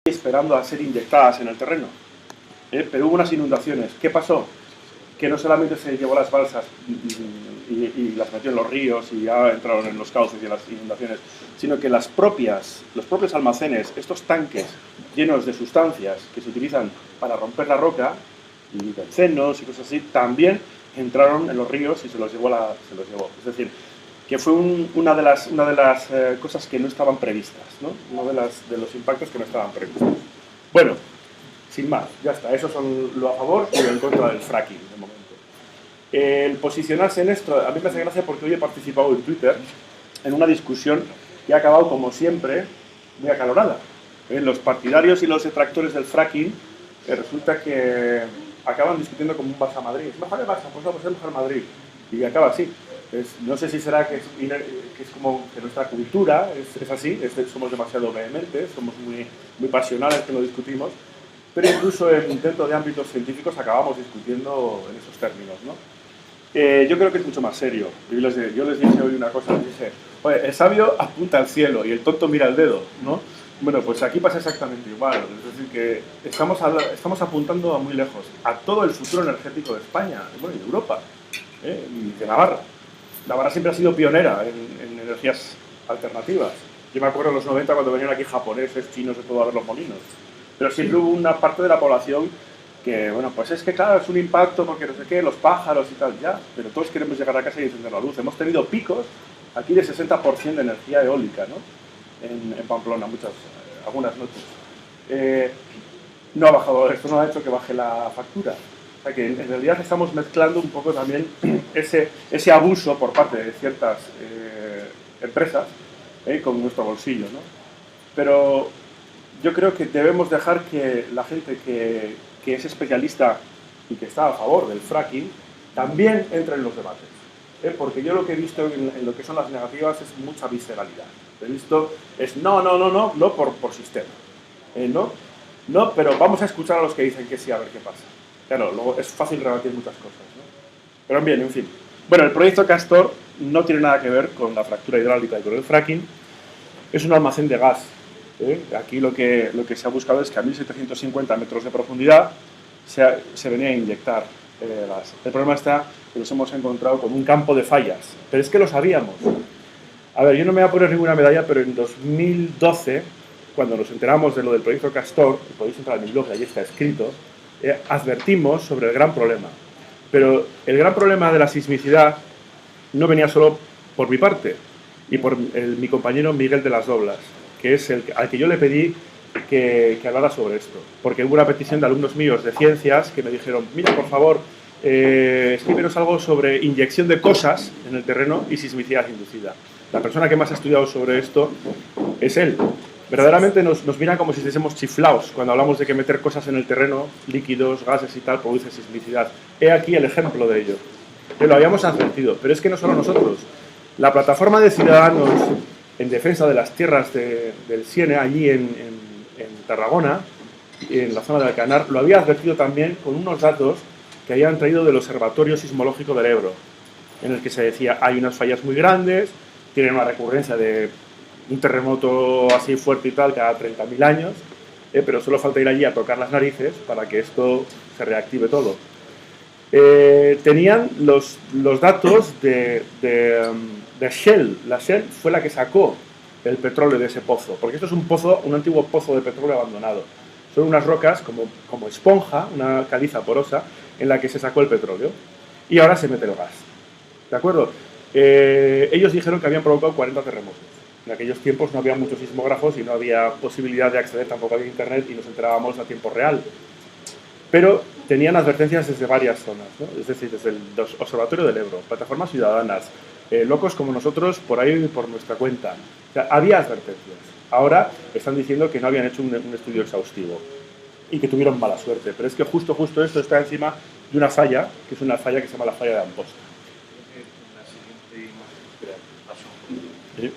esperando a ser inyectadas en el terreno. Pero hubo unas inundaciones. ¿Qué pasó? Que no solamente se llevó las balsas y las metió en los ríos y ya entraron en los cauces y en las inundaciones, sino que los propios almacenes, estos tanques llenos de sustancias que se utilizan para romper la roca, y bencenos y cosas así, también entraron en los ríos y se los llevó. Es decir, que fue una de las cosas que no estaban previstas, ¿no? Uno de los impactos que no estaban previstos. Bueno, sin más, ya está. Eso son lo a favor y lo en contra del fracking, de momento. El posicionarse en esto, a mí me hace gracia porque hoy he participado en Twitter en una discusión que ha acabado, como siempre, muy acalorada. Los partidarios y los detractores del fracking resulta que acaban discutiendo como un Barça Madrid. ¿Es mejor el Barça? Pues vamos a mejor Madrid. Y acaba así. No sé si será que es como que nuestra cultura es así, somos demasiado vehementes, somos muy pasionales que lo discutimos, pero incluso dentro de ámbitos científicos acabamos discutiendo en esos términos, ¿no? Yo creo que es mucho más serio. Yo les dije hoy una cosa, les dije, oye, el sabio apunta al cielo y el tonto mira el dedo, ¿no? Bueno, pues aquí pasa exactamente igual. Es decir, que estamos apuntando a muy lejos, a todo el futuro energético de España, bueno, y de Europa, y de Navarra. Navarra siempre ha sido pionera en energías alternativas. Yo me acuerdo en los 90 cuando venían aquí japoneses, chinos, de todo a ver los molinos. Pero siempre hubo una parte de la población que, bueno, pues es que claro, es un impacto porque no sé qué, los pájaros y tal, ya. Pero todos queremos llegar a casa y encender la luz. Hemos tenido picos aquí de 60% de energía eólica, ¿no? En Pamplona, algunas noches. No ha bajado, esto no ha hecho que baje la factura. O sea que en realidad estamos mezclando un poco también ese abuso por parte de ciertas empresas con nuestro bolsillo, ¿no? Pero yo creo que debemos dejar que la gente que es especialista y que está a favor del fracking también entre en los debates. Porque yo lo que he visto en lo que son las negativas es mucha visceralidad. He visto no por sistema. No, pero vamos a escuchar a los que dicen que sí, a ver qué pasa. Claro, luego es fácil rebatir muchas cosas, ¿no? Pero bien, en fin. Bueno, el proyecto Castor no tiene nada que ver con la fractura hidráulica y con el fracking. Es un almacén de gas. Aquí lo que se ha buscado es que a 1750 metros de profundidad se venía a inyectar gas. El problema está que nos hemos encontrado con un campo de fallas. Pero es que lo sabíamos. A ver, yo no me voy a poner ninguna medalla, pero en 2012, cuando nos enteramos de lo del proyecto Castor, podéis entrar en mi blog, ahí está escrito, advertimos sobre el gran problema. Pero el gran problema de la sismicidad no venía solo por mi parte y por mi compañero Miguel de las Doblas, que es al que yo le pedí que hablara sobre esto. Porque hubo una petición de alumnos míos de ciencias que me dijeron, mira, por favor, escríbenos algo sobre inyección de cosas en el terreno y sismicidad inducida. La persona que más ha estudiado sobre esto es él. Verdaderamente nos miran como si estuviésemos chiflaos cuando hablamos de que meter cosas en el terreno, líquidos, gases y tal, produce sismicidad. He aquí el ejemplo de ello. Lo habíamos advertido, pero es que no solo nosotros. La plataforma de ciudadanos en defensa de las tierras del Siena, allí en Tarragona, en la zona de Alcanar, lo había advertido también con unos datos que habían traído del Observatorio Sismológico del Ebro, en el que se decía, hay unas fallas muy grandes, tienen una recurrencia de un terremoto así fuerte y tal cada 30.000 años, pero solo falta ir allí a tocar las narices para que esto se reactive todo. Tenían los datos de Shell. La Shell fue la que sacó el petróleo de ese pozo, porque esto es un antiguo pozo de petróleo abandonado. Son unas rocas como esponja, una caliza porosa, en la que se sacó el petróleo. Y ahora se mete el gas. ¿De acuerdo? Ellos dijeron que habían provocado 40 terremotos. En aquellos tiempos no había muchos sismógrafos y no había posibilidad de acceder, tampoco había internet y nos enterábamos a tiempo real. Pero tenían advertencias desde varias zonas, ¿no? Es decir, desde el Observatorio del Ebro, plataformas ciudadanas, locos como nosotros por ahí por nuestra cuenta. O sea, había advertencias. Ahora están diciendo que no habían hecho un estudio exhaustivo y que tuvieron mala suerte. Pero es que justo esto está encima de una falla, que es una falla que se llama la falla de Amposta. ¿Sí?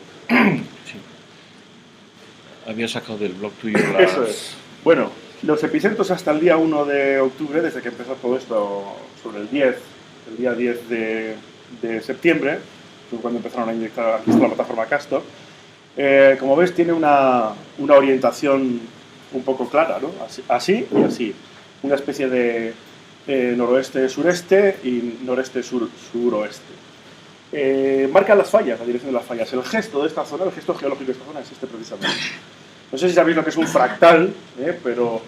Sí. Había sacado del blog tuyo las... Eso es. Bueno, los epicentros hasta el día 1 de octubre, desde que empezó todo esto, sobre el día 10 de septiembre, fue cuando empezaron a inyectar aquí la plataforma Castor. Como ves, tiene una orientación un poco clara, ¿no? Así y así. Una especie de noroeste-sureste y noreste-suroeste. Marcan las fallas, la dirección de las fallas. El gesto de esta zona, el gesto geológico de esta zona es este precisamente. No sé si sabéis lo que es un fractal, pero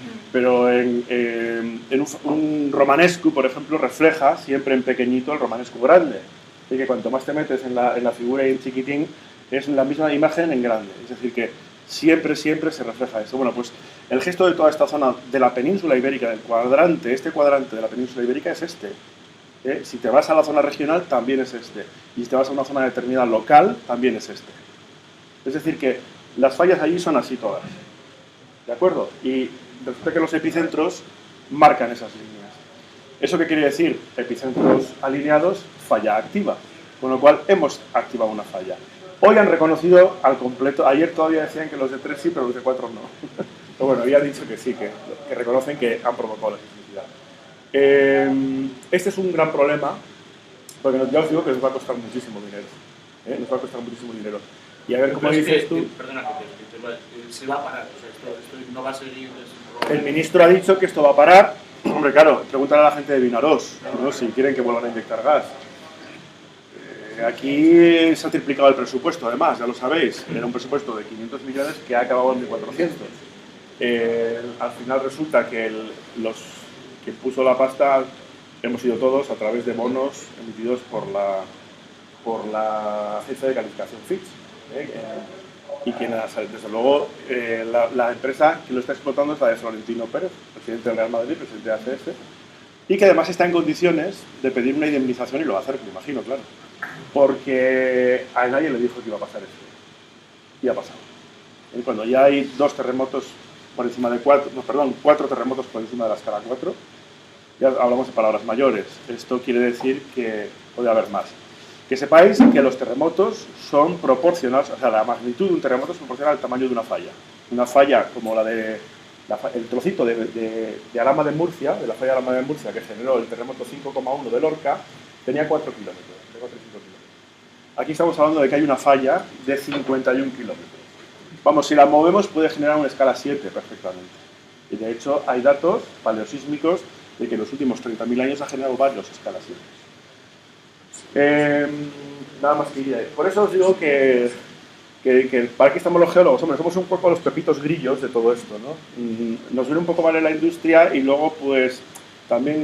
en un romanesco, por ejemplo, refleja siempre en pequeñito el romanesco grande. Así que cuanto más te metes en la figura y en chiquitín, es la misma imagen en grande. Es decir, que siempre se refleja eso. Bueno, pues el gesto de toda esta zona de la península ibérica, del cuadrante, este cuadrante de la península ibérica es este. Si te vas a la zona regional, también es este. Y si te vas a una zona determinada local, también es este. Es decir, que las fallas allí son así todas. ¿De acuerdo? Y resulta que los epicentros marcan esas líneas. ¿Eso qué quiere decir? Epicentros alineados, falla activa. Con lo cual, hemos activado una falla. Hoy han reconocido al completo. Ayer todavía decían que los de 3 sí, pero los de 4 no. Pero bueno, ya han dicho que sí, que reconocen que han provocado la sismicidad. Este es un gran problema, porque ya os digo que nos va a costar muchísimo dinero. Nos va a costar muchísimo dinero. Y a ver cómo dices tú. Perdona, se va a parar. O sea, esto no va a seguir. El ministro ha dicho que esto va a parar. Hombre, claro, pregúntale a la gente de Vinaròs, ¿no? Si quieren que vuelvan a inyectar gas. Aquí se ha triplicado el presupuesto, además, ya lo sabéis. Era un presupuesto de 500 millones que ha acabado en 1.400. Al final resulta que los que puso la pasta hemos sido todos a través de bonos emitidos por la agencia de calificación Fitch. Y quien, desde luego, la empresa que lo está explotando es la de Florentino Pérez, presidente del Real Madrid, presidente de ACS, y que además está en condiciones de pedir una indemnización y lo va a hacer, me imagino, claro, porque a nadie le dijo que iba a pasar esto. Y ha pasado. Y cuando ya hay 2 terremotos por encima de 4, no, perdón, 4 terremotos por encima de la escala 4, ya hablamos de palabras mayores. Esto quiere decir que puede haber más. Que sepáis que los terremotos son proporcionales, o sea, la magnitud de un terremoto es proporcional al tamaño de una falla. Una falla como el trocito de Alhama de Murcia, de la falla de Alhama de Murcia, que generó el terremoto 5,1 de Lorca, tenía 4 kilómetros, de 4 o 5 kilómetros. Aquí estamos hablando de que hay una falla de 51 kilómetros. Vamos, si la movemos puede generar una escala 7 perfectamente. Y de hecho hay datos paleosísmicos de que en los últimos 30.000 años ha generado varios escalas 7. Nada más que ir ahí. Por eso os digo que para qué estamos los geólogos, hombre, somos un poco los pepitos grillos de todo esto, ¿no? Nos viene un poco mal en la industria y luego pues también,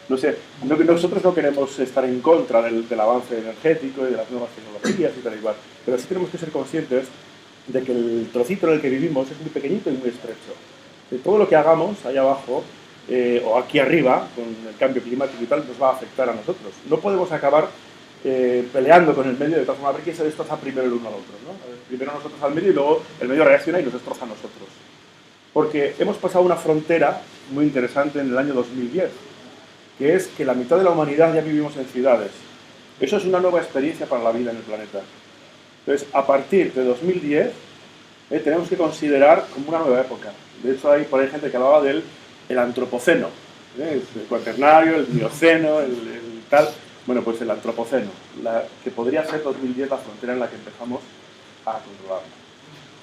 no sé, nosotros no queremos estar en contra del avance energético y de las nuevas tecnologías y tal igual, pero sí tenemos que ser conscientes de que el trocito en el que vivimos es muy pequeñito y muy estrecho. De todo lo que hagamos allá abajo o aquí arriba, con el cambio climático y tal, nos va a afectar a nosotros. No podemos acabar peleando con el medio de tal forma, a ver quién se destroza primero el uno al otro, ¿no? Primero nosotros al medio y luego el medio reacciona y nos destroza a nosotros. Porque hemos pasado una frontera muy interesante en el año 2010, que es que la mitad de la humanidad ya vivimos en ciudades. Eso es una nueva experiencia para la vida en el planeta. Entonces, a partir de 2010, tenemos que considerar como una nueva época. De hecho, hay por ahí gente que hablaba del antropoceno, el cuaternario, el mioceno, el tal. Bueno, pues el antropoceno, que podría ser 2010 la frontera en la que empezamos a controlarlo.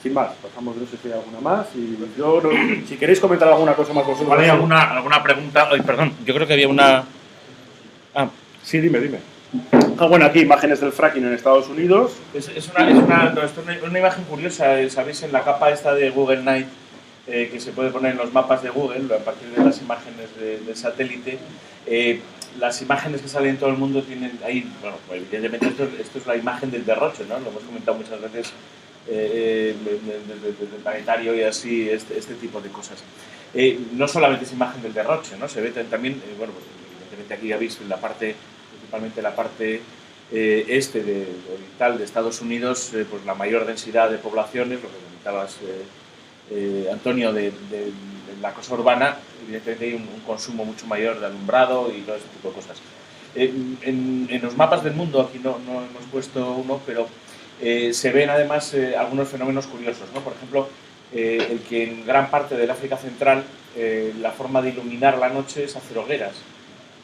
Sin más, pasamos, no sé si hay alguna más. Y yo, si queréis comentar alguna cosa más vosotros. ¿Vale? ¿Alguna pregunta? Ay, perdón, yo creo que había una... Sí, dime. Bueno, aquí imágenes del fracking en Estados Unidos. Es una imagen curiosa, ¿sabéis? En la capa esta de Google Night, que se puede poner en los mapas de Google, a partir de las imágenes del satélite. Las imágenes que salen en todo el mundo tienen ahí, bueno, pues evidentemente esto es la imagen del derroche, ¿no? Lo hemos comentado muchas veces del planetario y así, este tipo de cosas. No solamente es imagen del derroche, ¿no? Se ve también, bueno, pues evidentemente aquí ya veis principalmente la parte oriental de Estados Unidos, pues la mayor densidad de poblaciones, lo que comentabas, Antonio, de la cosa urbana, evidentemente hay un consumo mucho mayor de alumbrado y todo ese tipo de cosas. En los mapas del mundo, aquí no hemos puesto uno, pero se ven además algunos fenómenos curiosos, ¿no? Por ejemplo, el que en gran parte del África Central la forma de iluminar la noche es hacer hogueras,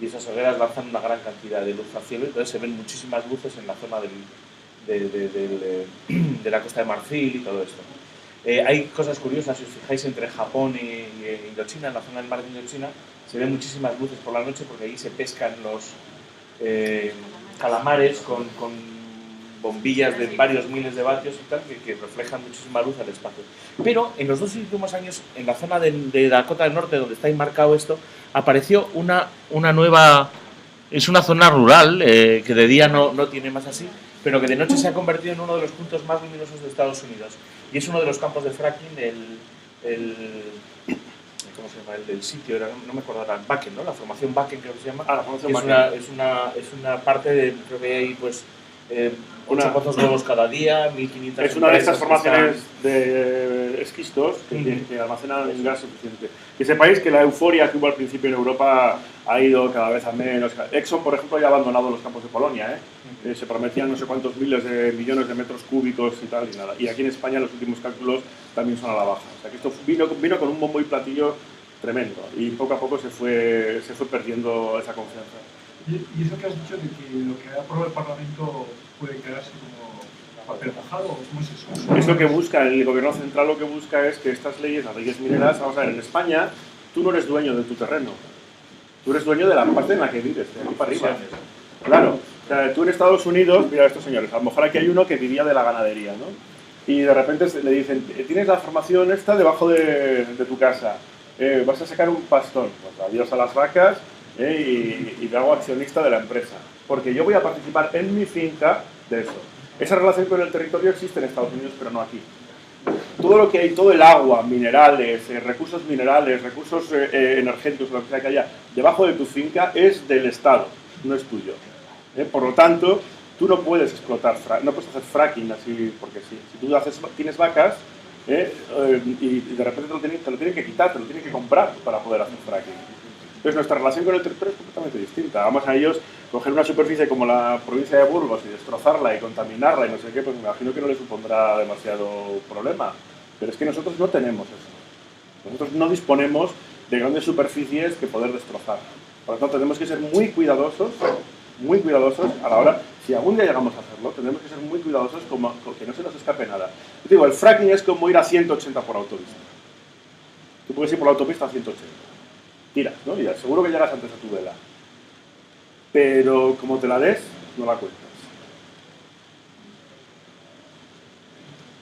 y esas hogueras lanzan una gran cantidad de luz al cielo, entonces se ven muchísimas luces en la zona de la Costa de Marfil y todo esto. Hay cosas curiosas, si os fijáis, entre Japón y Indochina, en la zona del mar de Indochina, se ven muchísimas luces por la noche porque ahí se pescan los calamares con bombillas de varios miles de vatios y tal, que reflejan muchísima luz al espacio. Pero en los 2 últimos años, en la zona de Dakota del Norte, donde está enmarcado esto, apareció una nueva... Es una zona rural, que de día no tiene más así, pero que de noche se ha convertido en uno de los puntos más luminosos de Estados Unidos. Y es uno de los campos de fracking, ¿cómo se llama? El sitio, no me acuerdo ahora, Bakken, ¿no? La formación Bakken, creo que se llama. La formación Bakken. Es una parte de, creo que hay, pues, 8 pozos nuevos cada día, 1.500... Es una de estas formaciones de esquistos que almacenan un gas suficiente. Que sepáis que la euforia que hubo al principio en Europa ha ido cada vez a menos. Exxon, por ejemplo, ya ha abandonado los campos de Polonia. Se prometían no sé cuántos miles de millones de metros cúbicos y tal, y nada. Y aquí en España los últimos cálculos también son a la baja. O sea que esto vino con un bombo y platillo tremendo. Y poco a poco se fue perdiendo esa confianza. Y eso que has dicho de que lo que aprueba el Parlamento puede quedarse como papel mojado, ¿cómo es eso? Es lo que busca, el gobierno central lo que busca es que estas leyes, las leyes mineras, vamos a ver, en España tú no eres dueño de tu terreno, tú eres dueño de la parte en la que vives, de aquí para arriba. Claro, o sea, tú en Estados Unidos, mira estos señores, a lo mejor aquí hay uno que vivía de la ganadería, ¿no? Y de repente le dicen, tienes la formación esta debajo de tu casa, vas a sacar un pastón, pues adiós a las vacas, y me hago accionista de la empresa, porque yo voy a participar en mi finca de eso. Esa relación con el territorio existe en Estados Unidos, pero no aquí. Todo lo que hay, todo el agua, minerales, recursos energéticos, lo que sea que haya debajo de tu finca es del Estado, no es tuyo. Por lo tanto, tú no puedes explotar, no puedes hacer fracking así porque sí. Si tú tienes vacas y de repente te lo tienen que quitar, te lo tienen que comprar para poder hacer fracking. Entonces nuestra relación con el territorio es completamente distinta. Vamos a ellos coger una superficie como la provincia de Burgos y destrozarla y contaminarla y no sé qué, pues me imagino que no les supondrá demasiado problema. Pero es que nosotros no tenemos eso. Nosotros no disponemos de grandes superficies que poder destrozar. Por lo tanto, tenemos que ser muy cuidadosos a la hora, si algún día llegamos a hacerlo, tendremos que ser muy cuidadosos con que no se nos escape nada. Yo digo, el fracking es como ir a 180 por autopista. Tú puedes ir por la autopista a 180. Tiras, ¿no? Y seguro que llegas antes a tu vela. Pero como te la des, no la cuentas.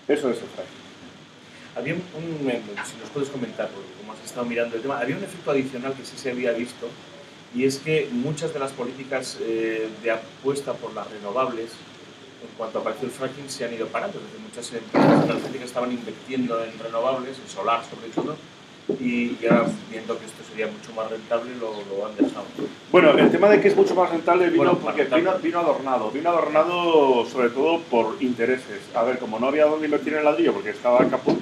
Eso es el fracking. Había si nos puedes comentar, porque como has estado mirando el tema, había un efecto adicional que sí se había visto, y es que muchas de las políticas de apuesta por las renovables, en cuanto apareció el fracking, se han ido parando. Es decir, muchas empresas energéticas estaban invirtiendo en renovables, en solar sobre todo, y ya viendo que esto sería mucho más rentable lo han dejado. Bueno, el tema de que es mucho más rentable vino adornado sobre todo por intereses. A ver, como no había dónde invertir en el ladrillo porque estaba caput,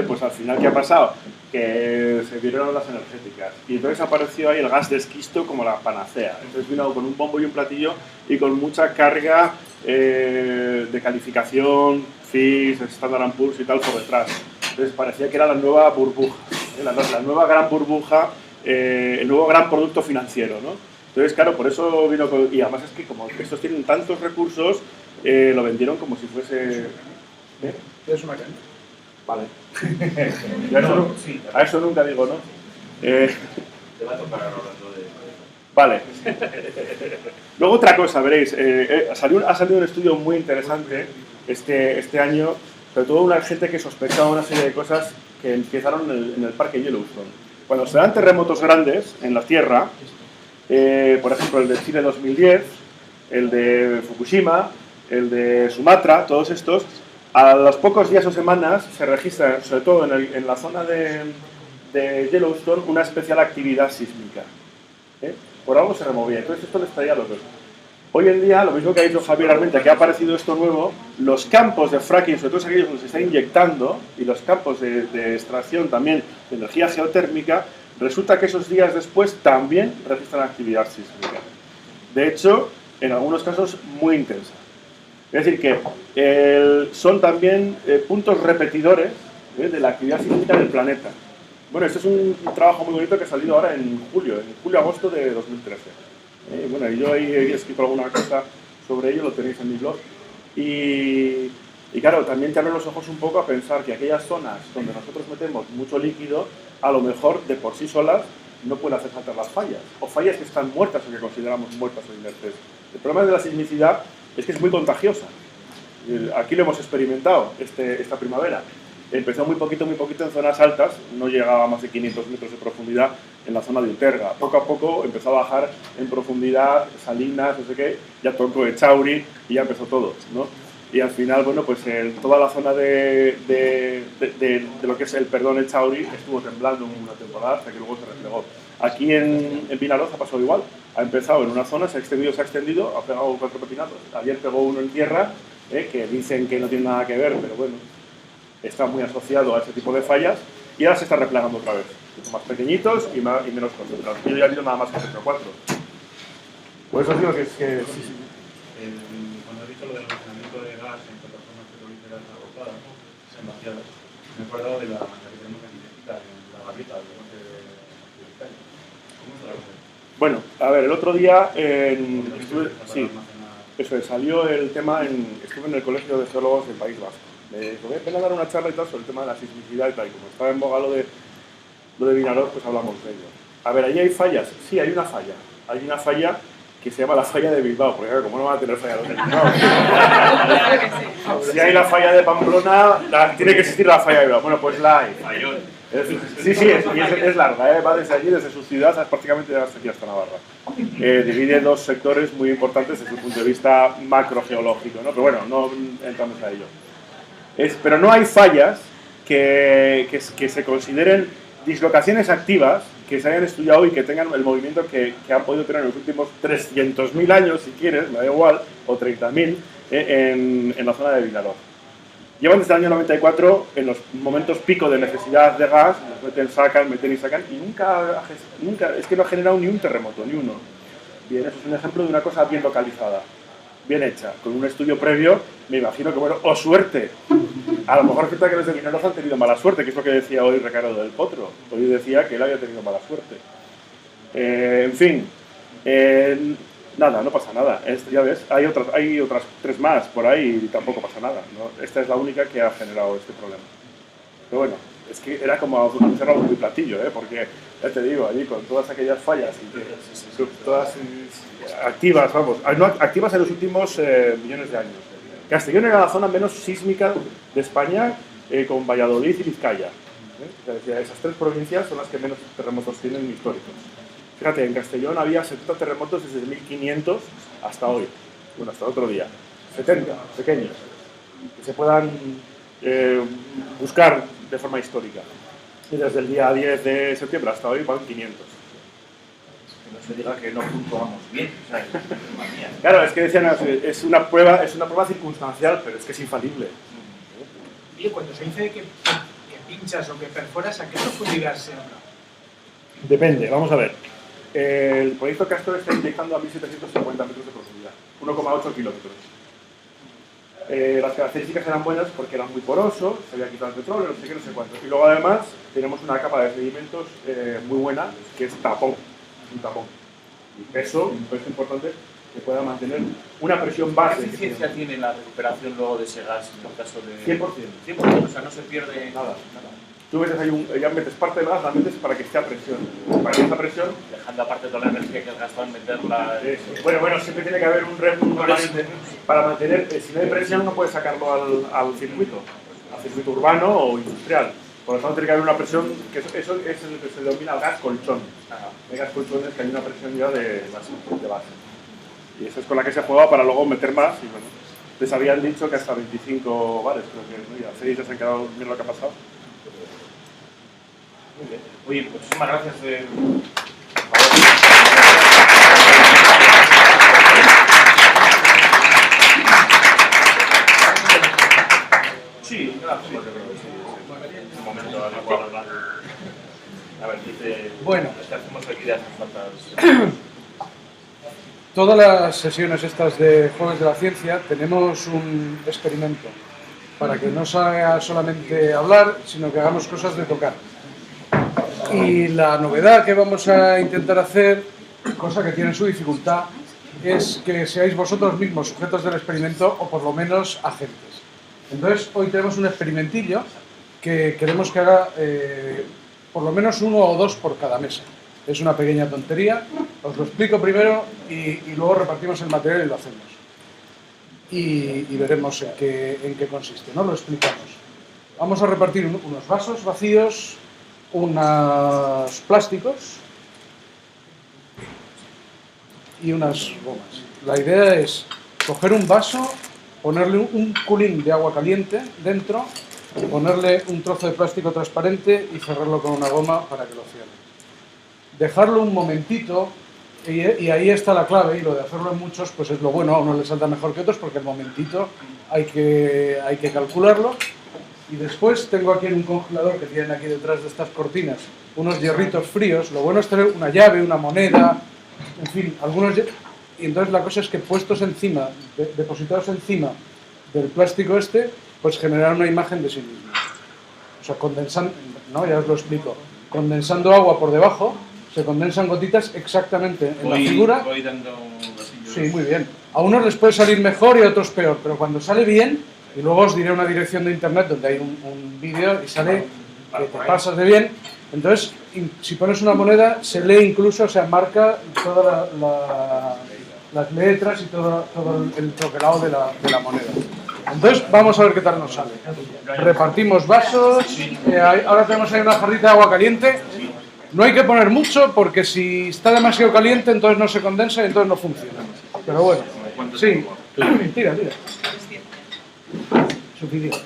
pues al final, ¿qué ha pasado? Que se vieron las energéticas y entonces apareció ahí el gas de esquisto como la panacea. Entonces vino con un bombo y un platillo y con mucha carga de calificación, FIS, Standard & Poor's y tal por detrás. Entonces parecía que era la nueva burbuja, la nueva gran burbuja, el nuevo gran producto financiero, ¿no? Entonces, claro, por eso vino y además es que como estos tienen tantos recursos, lo vendieron como si fuese... ¿Es una caña? Vale. A eso nunca digo, ¿no? Te va a tocar hablando de... Vale. Luego otra cosa, veréis, ha salido un estudio muy interesante este año, sobre todo una gente que sospechaba una serie de cosas que empezaron en el parque Yellowstone. Cuando se dan terremotos grandes en la Tierra, por ejemplo el de Chile 2010, el de Fukushima, el de Sumatra, todos estos, a los pocos días o semanas se registra, sobre todo en la zona de Yellowstone, una especial actividad sísmica. Por algo se removía, entonces esto les traía a los dos. Hoy en día, lo mismo que ha dicho Javier Armenta, que ha aparecido esto nuevo, los campos de fracking, sobre todo aquellos donde se está inyectando, y los campos de extracción también de energía geotérmica, resulta que esos días después también registran actividad sísmica. De hecho, en algunos casos muy intensa. Es decir, que son también puntos repetidores de la actividad sísmica del planeta. Bueno, esto es un trabajo muy bonito que ha salido ahora en julio-agosto de 2013. Bueno, yo ahí he escrito alguna cosa sobre ello, lo tenéis en mi blog. Y Y claro, también te abren los ojos un poco a pensar que aquellas zonas donde nosotros metemos mucho líquido, a lo mejor de por sí solas no pueden hacer saltar las fallas, o fallas que están muertas o que consideramos muertas o inertes. El problema de la sismicidad es que es muy contagiosa. Aquí lo hemos experimentado esta primavera. Empezó muy poquito en zonas altas, no llegaba a más de 500 metros de profundidad en la zona de Uterga. Poco a poco empezó a bajar en profundidad, Salinas, no sé qué, ya tocó Echauri y ya empezó todo, ¿no? Y al final, bueno, pues toda la zona de lo que es el Perdón Echauri estuvo temblando una temporada hasta que luego se replegó. Aquí en Vinaroz ha pasado igual. Ha empezado en una zona, se ha extendido, ha pegado 4 pepinazos. Ayer pegó uno en tierra, que dicen que no tiene nada que ver, pero bueno, está muy asociado a ese tipo de fallas, y ahora se está replegando otra vez. Más pequeñitos y menos concentrados. Yo ya he habido nada más que 3 o 4. Por eso digo que es que... Sí. Cuando has dicho lo del almacenamiento de gas en plataformas petrolíferas agotadas, vaciadas, me he acordado de la que tenemos aquí en la barrita del monte de Vizcaya. ¿Cómo se la hace? Bueno, a ver, el otro día sí, eso es, salió el tema, estuve en el Colegio de Geólogos del País Vasco. Me dijo, ven a dar una charla y tal sobre el tema de la sismicidad y tal, y como estaba en boga lo de Vinaroz, pues hablamos de ello. A ver, ¿allí hay fallas? Sí, hay una falla. Hay una falla que se llama la falla de Bilbao, porque claro, ¿cómo no van a tener falla los de Bilbao? Si hay la falla de Pamplona, tiene que existir la falla de Bilbao. Bueno, pues la hay. Sí, es larga, va desde allí, desde su ciudad, prácticamente hasta aquí, hasta Navarra. Divide 2 sectores muy importantes desde el punto de vista macrogeológico, ¿no? Pero bueno, no entramos a ello. Pero no hay fallas que se consideren dislocaciones activas, que se hayan estudiado y que tengan el movimiento que han podido tener en los últimos 300.000 años, si quieres, me da igual, o 30.000, en la zona de Vinaroz. Llevan desde el año 94 en los momentos pico de necesidad de gas, meten y sacan, y nunca es que no ha generado ni un terremoto, ni uno. Bien, eso es un ejemplo de una cosa bien localizada, bien hecha, con un estudio previo, me imagino que, bueno, o suerte. A lo mejor resulta que los de Vinaroz han tenido mala suerte, que es lo que decía hoy Ricardo del Potro. Hoy decía que él había tenido mala suerte. En fin, nada, no pasa nada. Ya ves, hay otras 3 más por ahí y tampoco pasa nada, ¿no? Esta es la única que ha generado este problema. Pero bueno, es que era como hacer algo muy platillo, porque ya te digo, allí con todas aquellas fallas, y todas activas, vamos, no activas en los últimos millones de años. Castellón era la zona menos sísmica de España, con Valladolid y Vizcaya. Esas 3 provincias son las que menos terremotos tienen históricos. Fíjate, en Castellón había 70 terremotos desde 1500 hasta hoy, bueno, hasta otro día. 70, pequeños, que se puedan buscar de forma histórica. Y desde el día 10 de septiembre hasta hoy van 500. Que no se diga que no puntuamos bien, o sea, Claro, es que decían, es una prueba circunstancial, pero es que es infalible. Oye, cuando se dice que pinchas o que perforas, ¿a qué profundidad se habla? Depende, vamos a ver. El proyecto Castor está inyectando a 1750 metros de profundidad, 1,8 kilómetros. Las características eran buenas porque eran muy porosos, se había quitado el petróleo, no sé qué, no sé cuánto. Y luego además tenemos una capa de sedimentos muy buena, que es tapón, un tapón. Y un peso importante, que pueda mantener una presión base. ¿Qué eficiencia tiene la recuperación luego de ese gas en el caso de...? 100%. 100%, o sea, no se pierde... Nada. Tú ya metes parte del gas, la metes para que esté a presión. Para que esta presión... Dejando aparte toda la energía que has gastado en meterla... Bueno, siempre tiene que haber un remanente para mantener... si no hay presión no puedes sacarlo al circuito urbano o industrial. Por lo tanto tiene que haber una presión, que eso es lo que se denomina gas colchón. El gas colchón es que hay una presión ya de base. Y eso es con la que se juega para luego meter más. Y bueno, les habían dicho que hasta 25 bares, creo que hace días se han quedado viendo lo que ha pasado. Muy bien. Oye, muchísimas gracias. Sí, gracias. Es un momento en el cual hablar. A ver, dice. Bueno, hacemos aquí de hacer faltas. Todas las sesiones estas de Jueves de la Ciencia tenemos un experimento para que no sea solamente hablar, sino que hagamos cosas de tocar. Y la novedad que vamos a intentar hacer, cosa que tiene su dificultad, es que seáis vosotros mismos sujetos del experimento o por lo menos agentes. Entonces, hoy tenemos un experimentillo que queremos que haga por lo menos 1 o 2 por cada mesa. Es una pequeña tontería, os lo explico primero y luego repartimos el material y lo hacemos. Y veremos en qué consiste, ¿no? Lo explicamos. Vamos a repartir unos vasos vacíos, unos plásticos y unas gomas. La idea es coger un vaso, ponerle un culín de agua caliente dentro, ponerle un trozo de plástico transparente y cerrarlo con una goma para que lo cierre. Dejarlo un momentito, y ahí está la clave, y lo de hacerlo en muchos pues es lo bueno, a uno le salta mejor que otros porque el momentito hay que calcularlo. Y después tengo aquí en un congelador que tienen aquí detrás de estas cortinas unos hierritos fríos. Lo bueno es tener una llave, una moneda, en fin, algunos. Y entonces la cosa es que puestos encima, depositados encima del plástico pues generar una imagen de sí mismo. O sea, condensando, no, ya os lo explico. Condensando agua por debajo, se condensan gotitas exactamente en la figura. Voy dando gatillos. Sí, muy bien. A unos les puede salir mejor y a otros peor, pero cuando sale bien, y luego os diré una dirección de internet donde hay un vídeo y sale que te pasas de bien. Entonces, si pones una moneda, se lee incluso, o sea, marca todas las letras y todo el troquelado de la moneda. Entonces, vamos a ver qué tal nos sale. Repartimos vasos. Ahora tenemos ahí una jarrita de agua caliente. No hay que poner mucho porque si está demasiado caliente, entonces no se condensa y entonces no funciona. Pero bueno, sí. Tira. Suficiente.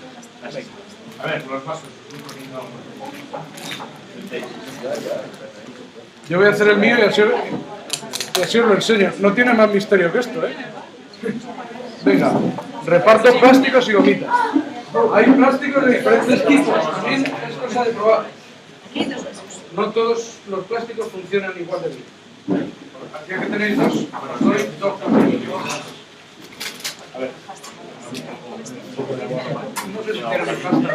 A ver, los vasos. Yo voy a hacer el mío y así os lo enseño. No tiene más misterio que esto, ¿eh? Venga, reparto plásticos y gomitas. Hay plásticos de diferentes tipos. También es cosa de probar. No todos los plásticos funcionan igual de bien. Ya que tenéis dos, os doy dos plásticos. A ver. No sé si tiene más pasta.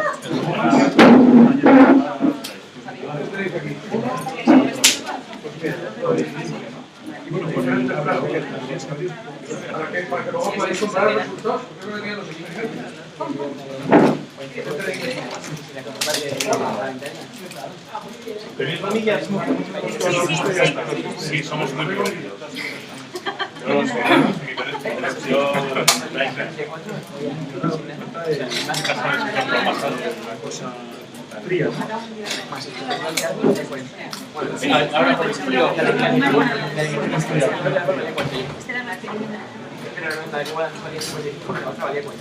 ¿Qué tenéis aquí? Y bueno, pues entre las plásticas para que luego podáis comparar los resultados, porque creo que tienen los ¿Tenéis manillas? Sí, somos muy conocidos. Yo frías. Ahora por ejemplo, eso lo sabemos.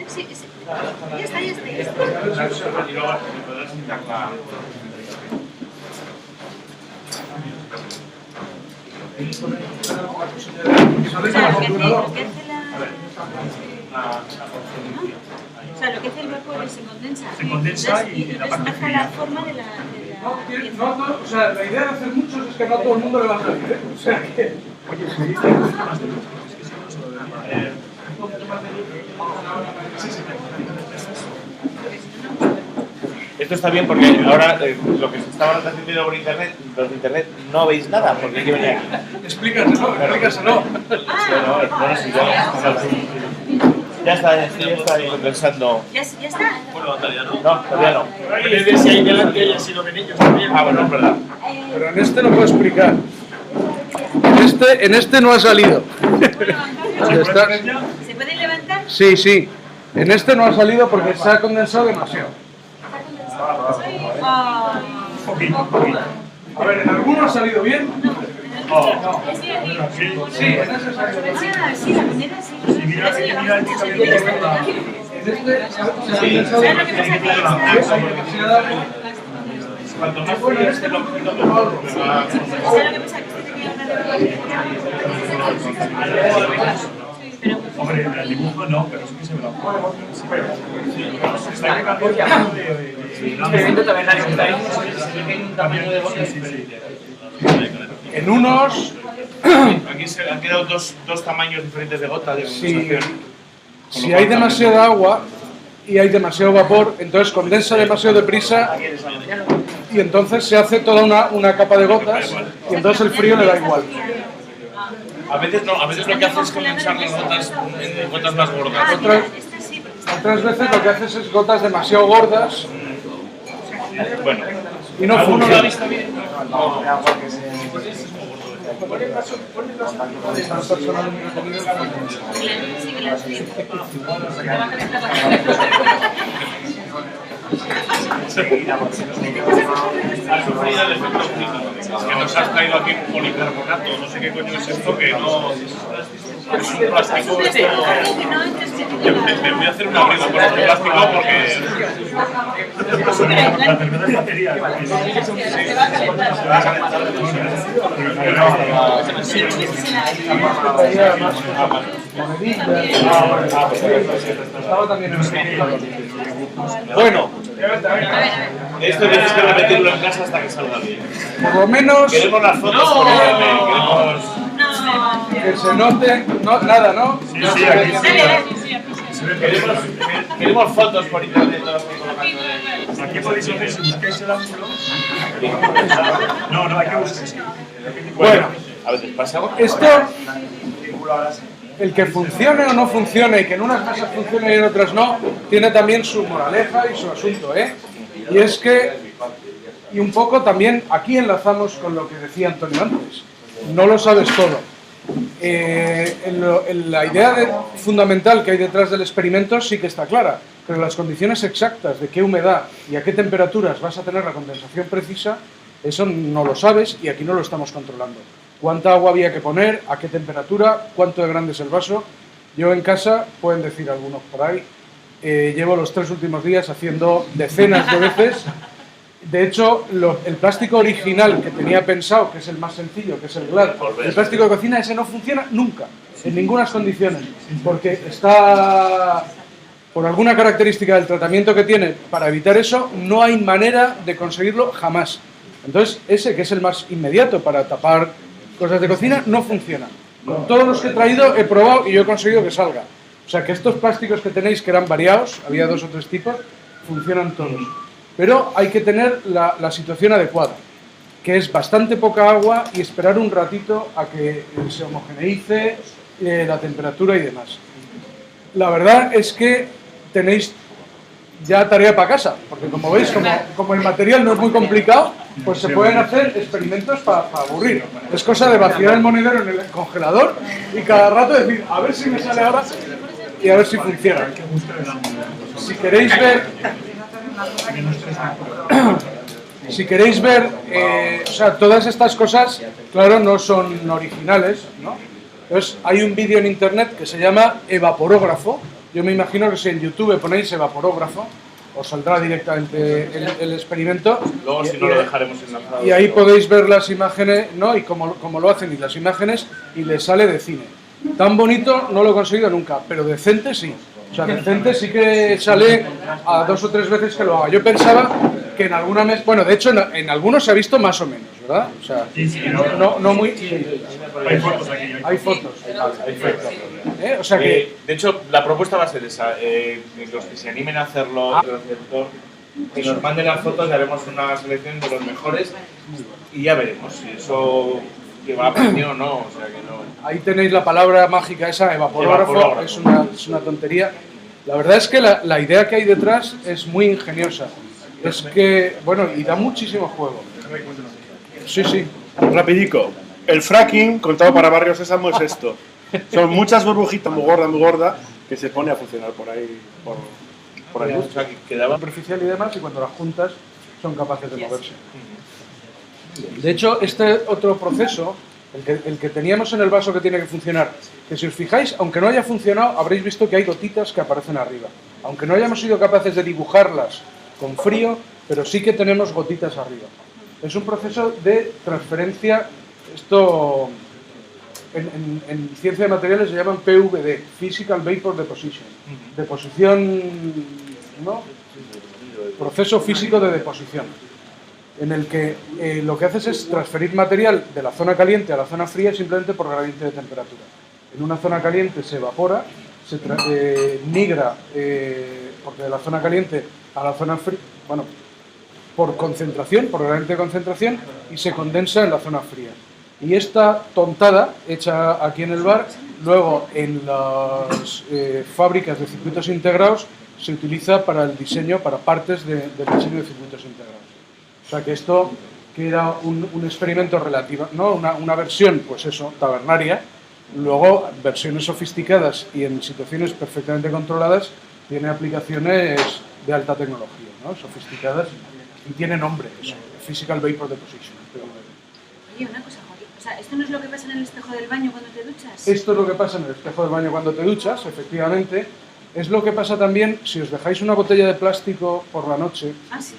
Sí, ya está. Y luego podrás quitar la... O sea, lo que hace el vapor es se condensa. Se condensa y la parte baja la forma de la o sea, la idea de hacer muchos es que no a todo el mundo le va a salir, ¿eh? O sea que... Oye, Esto está bien porque ahora lo que se estaba transmitiendo por internet, los de internet no veis nada porque hay que venir aquí. Explícaselo. No, sí, ya está ahí pensando. ¿Ya está? No, todavía no. Desde ahí delante y así lo ven ellos también. Ah, bueno, es verdad. Pero en este no puedo explicar. En este no ha salido. ¿Se pueden levantar? Sí. En este no ha salido porque se ha condensado demasiado. A ver, en algunos ha salido bien. Sí, en ese ha salido bien. Sí, la manera sí. En este se ha condensado demasiado. cuanto más bueno este lo mejor. Hombre, el dibujo no, pero sí que se me lo acuerdo. Se está llegando de evento tabernario que está ahí, tiene un tamaño de bote. En unos... Aquí se han quedado dos tamaños diferentes de gota de si hay demasiada agua, y hay demasiado vapor, entonces condensa demasiado deprisa y entonces se hace toda una capa de gotas y entonces el frío le da igual. A veces no, a veces lo que hace es condensar las gotas en gotas más gordas. Otras veces lo que haces es gotas demasiado gordas Bueno, y no ¿alguno lo ha funciona. visto bien? Ha sufrido el efecto clínico. Es que nos has traído aquí un policarbonato, no sé qué coño es esto, que no... Es un plástico. Me voy a hacer un abrigo con este plástico porque... La enfermedad bacterial. Estaba también en Bueno, esto tienes que repetirlo en casa hasta que salga bien. por lo menos Queremos las fotos por el email, queremos... que se note, no, nada, ¿no? Sí, aquí sí. Queremos fotos por internet. Todas colocando Aquí podéis hacer, si buscáis el ángulo. No, hay que buscar. Bueno, a veces pasa. Esto, el que funcione o no funcione, y que en unas mesas funcione y en otras no, tiene también su moraleja y su asunto, ¿eh? Y es que, y un poco también, aquí enlazamos con lo que decía Antonio antes, no lo sabes todo. La idea fundamental que hay detrás del experimento sí que está clara, pero las condiciones exactas de qué humedad y a qué temperaturas vas a tener la condensación precisa, eso no lo sabes y aquí no lo estamos controlando. ¿Cuánta agua había que poner? ¿A qué temperatura? ¿Cuánto de grande es el vaso? Yo en casa, pueden decir algunos por ahí, llevo los 3 últimos días haciendo decenas de veces. De hecho, el plástico original que tenía pensado, que es el más sencillo, que es el Glad, el plástico de cocina, ese no funciona nunca, en ninguna condiciones, porque está, por alguna característica del tratamiento que tiene, para evitar eso, no hay manera de conseguirlo jamás. Entonces, ese que es el más inmediato para tapar cosas de cocina, no funciona. Con todos los que he traído he probado y yo he conseguido que salga. O sea, que estos plásticos que tenéis, que eran variados, había 2 o 3 tipos, funcionan todos. Pero hay que tener la situación adecuada, que es bastante poca agua y esperar un ratito a que se homogeneice la temperatura y demás. La verdad es que tenéis ya tarea para casa, porque como veis, como el material no es muy complicado, pues se pueden hacer experimentos para aburrir. Es cosa de vaciar el monedero en el congelador y cada rato decir, a ver si me sale ahora y a ver si funciona. Si queréis ver, o sea, todas estas cosas, claro, no son originales, ¿no? Entonces, hay un vídeo en internet que se llama evaporógrafo. Yo me imagino que si en YouTube ponéis evaporógrafo, os saldrá directamente el experimento. Luego, si no, lo dejaremos enlazado. Y ahí podéis ver las imágenes, ¿no? Y cómo lo hacen y las imágenes, y les sale de cine. Tan bonito no lo he conseguido nunca, pero decente sí. O sea, decente sí que sale a 2 o 3 veces que lo haga. Yo pensaba que en alguna mes, bueno, de hecho en algunos se ha visto más o menos, ¿verdad? O sea, no muy... Sí. Hay fotos aquí. Hay fotos. O sea que... De hecho, la propuesta va a ser esa. Los que se animen a hacerlo, que nos manden las fotos y haremos una selección de los mejores y ya veremos si eso lleva a premio o no. O sea, que no. Ahí tenéis la palabra mágica esa, evaporógrafo. Es una tontería. La verdad es que la idea que hay detrás es muy ingeniosa. Es que, bueno, y da muchísimo juego. Sí, sí. Rapidico. El fracking, contado para Barrio Sésamo, es esto. Son muchas burbujitas muy gorda, que se pone a funcionar por ahí, por ahí. O sea, que quedaba... Superficial y demás, y cuando las juntas son capaces de moverse. De hecho, este otro proceso, el que teníamos en el vaso que tiene que funcionar, que si os fijáis, aunque no haya funcionado, habréis visto que hay gotitas que aparecen arriba. Aunque no hayamos sido capaces de dibujarlas con frío, pero sí que tenemos gotitas arriba. Es un proceso de transferencia, esto en ciencia de materiales se llaman PVD, Physical Vapor Deposition, deposición, ¿no? Proceso físico de deposición, en el que lo que haces es transferir material de la zona caliente a la zona fría simplemente por gradiente de temperatura. En una zona caliente se evapora migra porque de la zona caliente a la zona fría, bueno, por concentración, por gradiente de concentración, y se condensa en la zona fría. Y esta tontada hecha aquí en el bar, luego en las fábricas de circuitos integrados se utiliza para el diseño, para partes del diseño de circuitos integrados. O sea que esto, que era un experimento relativo, ¿no? Una versión, pues eso, tabernaria, luego versiones sofisticadas y en situaciones perfectamente controladas, tiene aplicaciones de alta tecnología, ¿no? Sofisticadas, y tiene nombre, eso, Physical Vapor Deposition. Oye, una cosa, Joaquín, o sea, ¿esto no es lo que pasa en el espejo del baño cuando te duchas? Esto es lo que pasa en el espejo del baño cuando te duchas, efectivamente. Es lo que pasa también si os dejáis una botella de plástico por la noche Ah, sí.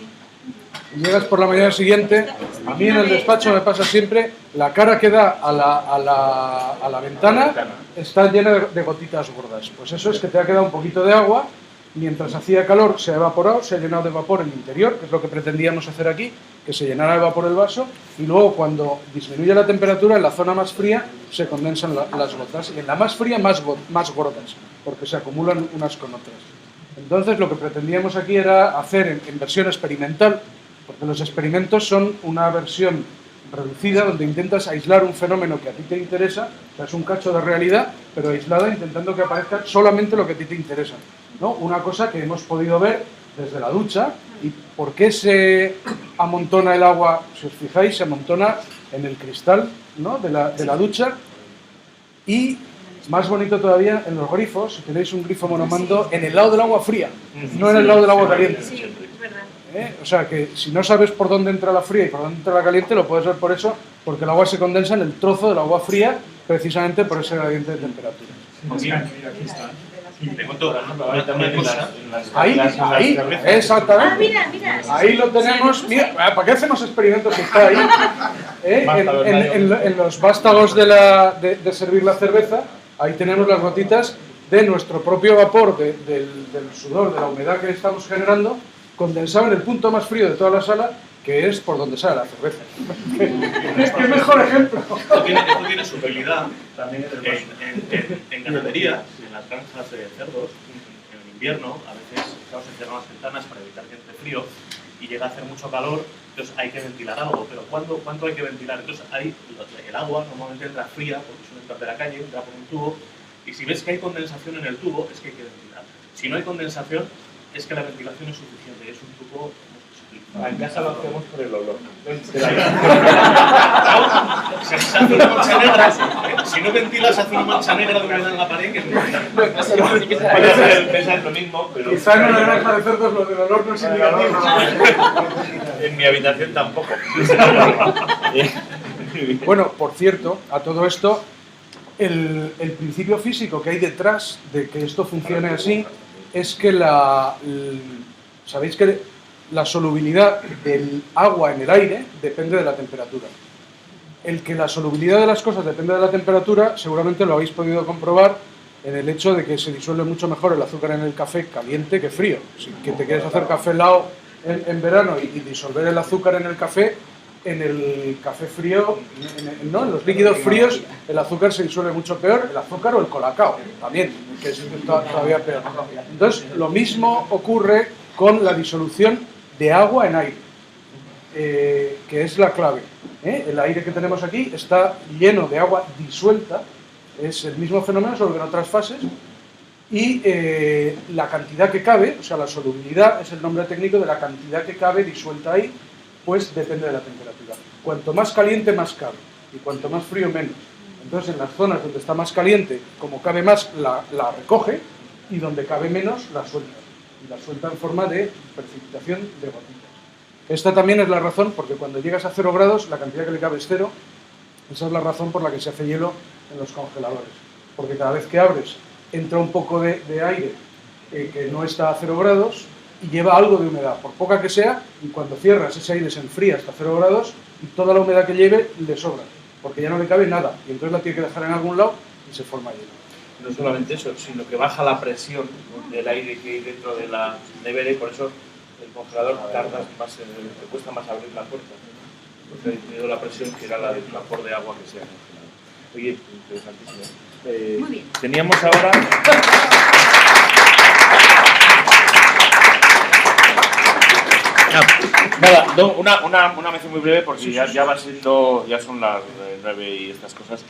y llegas por la mañana siguiente. A mí en el despacho me pasa siempre, la cara que da a la ventana está llena de gotitas gordas. Pues eso es que te ha quedado un poquito de agua, mientras hacía calor se ha evaporado, se ha llenado de vapor el interior, que es lo que pretendíamos hacer aquí, que se llenara de vapor el vaso, y luego cuando disminuye la temperatura, en la zona más fría se condensan las gotas, y en la más fría más gordas, porque se acumulan unas con otras. Entonces lo que pretendíamos aquí era hacer en versión experimental, porque los experimentos son una versión reducida donde intentas aislar un fenómeno que a ti te interesa, o sea, es un cacho de realidad, pero aislada, intentando que aparezca solamente lo que a ti te interesa, ¿no? Una cosa que hemos podido ver desde la ducha. ¿Y por qué se amontona el agua? Si os fijáis, se amontona en el cristal, ¿no? de la ducha, y más bonito todavía en los grifos, si tenéis un grifo monomando, en el lado del agua fría, no en el lado del agua caliente. Sí, es verdad. O sea que si no sabes por dónde entra la fría y por dónde entra la caliente, lo puedes ver por eso, porque el agua se condensa en el trozo del agua fría, precisamente por ese gradiente de temperatura. Aquí está. Y te cuento También una cosa. Ahí, exactamente. Ah, mira. Ahí lo tenemos. Mira, ¿para qué hacemos experimentos si está ahí? En los vástagos de servir la cerveza, ahí tenemos las gotitas de nuestro propio vapor, del sudor, de la humedad que estamos generando, condensado en el punto más frío de toda la sala, que es por donde sale la cerveza. ¿Qué mejor ejemplo? Esto tiene su utilidad también en ganadería, en las granjas de cerdos. En invierno, a veces se cierran las ventanas para evitar que entre frío y llega a hacer mucho calor, entonces hay que ventilar algo. Pero ¿cuánto hay que ventilar? Entonces el agua normalmente entra fría, porque suele entrar de la calle, entra por un tubo, y si ves que hay condensación en el tubo, es que hay que ventilar. Si no hay condensación, es que la ventilación es suficiente, es un tubo. En casa lo hacemos por el olor. Se hace una mancha negra. Si no ventilas, hace una mancha negra de humedad en la pared que Pensar lo mismo, pero Quizá en una granja de cerdos lo del olor no es indicativo. en mi habitación tampoco. Bueno, por cierto, a todo esto, el principio físico que hay detrás de que esto funcione así es que sabéis que la solubilidad del agua en el aire depende de la temperatura. El que la solubilidad de las cosas depende de la temperatura, seguramente lo habéis podido comprobar en el hecho de que se disuelve mucho mejor el azúcar en el café caliente que frío. Si que te quieres hacer café helado en verano y disolver el azúcar en el café frío, no, en los líquidos fríos el azúcar se disuelve mucho peor, el azúcar o el colacao también, que es todavía peor. Entonces, lo mismo ocurre con la disolución de agua en aire, que es la clave. El aire que tenemos aquí está lleno de agua disuelta, es el mismo fenómeno, solo que en otras fases, y la cantidad que cabe, o sea, la solubilidad es el nombre técnico de la cantidad que cabe disuelta ahí, pues depende de la temperatura. Cuanto más caliente, más cabe, y cuanto más frío, menos. Entonces, en las zonas donde está más caliente, como cabe más, la recoge, y donde cabe menos, la suelta. Y la suelta en forma de precipitación de gotitas. Esta también es la razón, porque cuando llegas a 0 grados, la cantidad que le cabe es 0. Esa es la razón por la que se hace hielo en los congeladores. Porque cada vez que abres, entra un poco de aire que no está a 0 grados y lleva algo de humedad, por poca que sea, y cuando cierras, ese aire se enfría hasta 0 grados y toda la humedad que lleve le sobra, porque ya no le cabe nada, y entonces la tiene que dejar en algún lado y se forma hielo. No solamente eso, sino que baja la presión del aire que hay dentro de la nevera y por eso el congelador te cuesta más abrir la puerta, porque ha disminuido la presión que era la del vapor de agua que se ha congelado. Oye, interesantísimo. Muy bien. Teníamos ahora... Nada, no, una mención muy breve porque ya va siendo, ya son las 9 y estas cosas.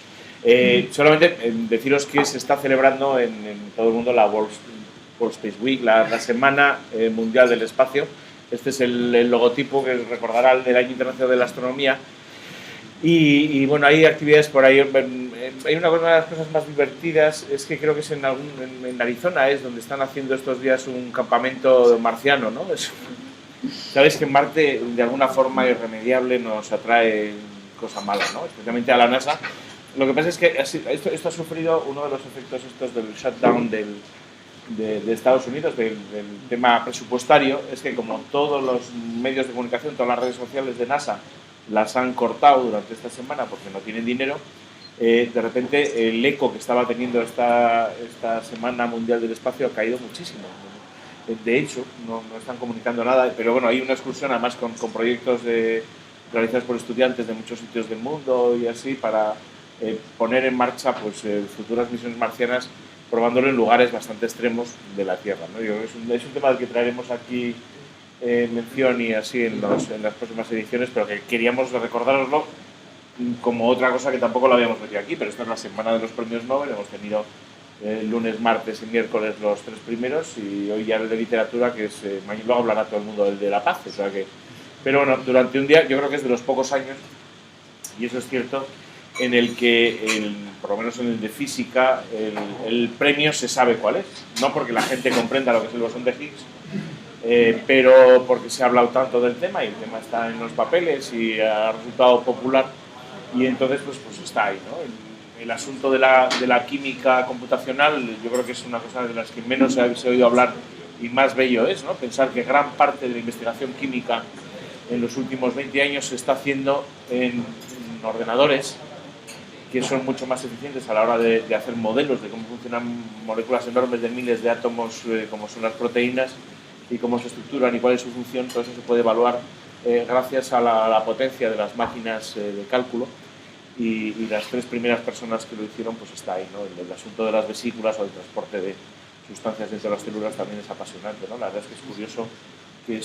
Solamente deciros que se está celebrando en todo el mundo la World Space Week, la Semana Mundial del Espacio. Este es el logotipo que recordará el del Año Internacional de la Astronomía. Y bueno, hay actividades por ahí. Hay una de las cosas más divertidas, es que creo que es en Arizona, es donde están haciendo estos días un campamento marciano, ¿no? Sabéis que Marte de alguna forma irremediable nos atrae cosas malas, ¿no? Especialmente a la NASA. Lo que pasa es que esto ha sufrido uno de los efectos estos del shutdown de Estados Unidos, del tema presupuestario, es que como todos los medios de comunicación, todas las redes sociales de NASA las han cortado durante esta semana porque no tienen dinero, de repente el eco que estaba teniendo esta Semana Mundial del Espacio ha caído muchísimo. De hecho, no están comunicando nada, pero bueno, hay una excursión además con proyectos realizados por estudiantes de muchos sitios del mundo y así para poner en marcha pues, futuras misiones marcianas, probándolo en lugares bastante extremos de la Tierra, ¿no? Es un tema del que traeremos aquí mención y así en las próximas ediciones, pero que queríamos recordároslo como otra cosa que tampoco lo habíamos metido aquí, pero esta es la semana de los premios Nobel, hemos tenido lunes, martes y miércoles los 3 primeros y hoy ya el de literatura, que es luego hablará todo el mundo del de la paz, o sea que, pero bueno, durante un día yo creo que es de los pocos años, y eso es cierto, en el que, por lo menos en el de física, el premio se sabe cuál es, no porque la gente comprenda lo que es el bosón de Higgs, pero porque se ha hablado tanto del tema y el tema está en los papeles y ha resultado popular y entonces pues está ahí, ¿no? El asunto de la química computacional yo creo que es una cosa de las que menos se ha oído hablar y más bello es, ¿no? Pensar que gran parte de la investigación química en los últimos 20 años se está haciendo en ordenadores que son mucho más eficientes a la hora de hacer modelos de cómo funcionan moléculas enormes de miles de átomos como son las proteínas y cómo se estructuran y cuál es su función. Todo eso se puede evaluar gracias a la potencia de las máquinas de cálculo y las 3 primeras personas que lo hicieron pues está ahí, ¿no? El asunto de las vesículas o el transporte de sustancias dentro de las células también es apasionante, ¿no? La verdad es que es curioso que